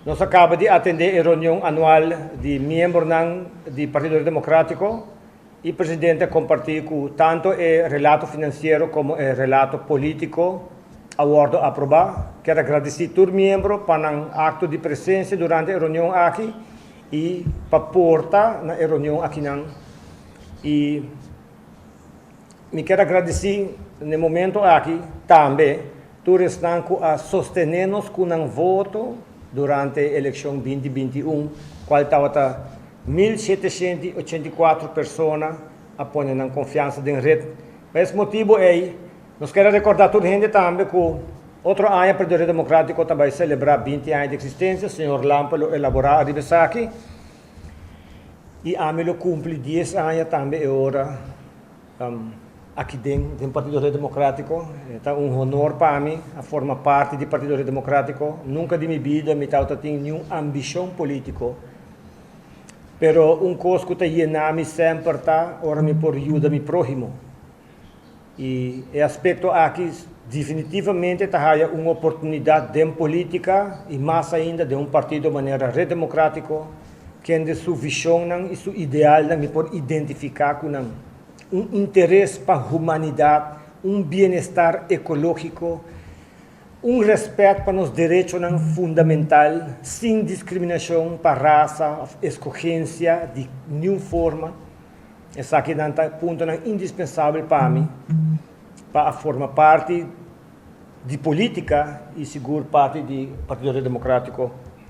Nós acaba de atender a reunião anual de membros do Partido Democrático e o presidente compartilhou tanto o relato financeiro como o relato político a bordo aprovar. Quero agradecer a todos os membros para o ato de presença durante a reunião aqui e para portar na reunião aqui. E me quero agradecer no momento aqui também todos estão a sostener-nos com um voto durante a eleição 2021, qual estava 1.784 pessoas apoiando a confiança da rede. Por esse motivo, nós queremos recordar a toda a gente também que outro ano o Partido Democrático também celebrar 20 anos de existência. O senhor Lampelo elaborar a aqui. E a mim cumpre 10 anos também agora aqui dentro do Partido Democrático. É um honor para mim a formar parte do Partido Democrático. Nunca de minha vida me tenho nenhuma ambição política. Pero coisa que llena-me sempre está, ora me por ajuda meu próximo. E o aspecto aqui definitivamente está uma oportunidade de política e mais ainda de partido de maneira redemocrática, que de sua visão e seu ideal me pode identificar com interesse para a humanidade, bem-estar ecológico, respeito para os direitos fundamentais, sem discriminação para raça, escolhência de nenhuma forma. Esse aqui é um ponto indispensável para mim, para formar parte de política e seguro parte do Partido Democrático.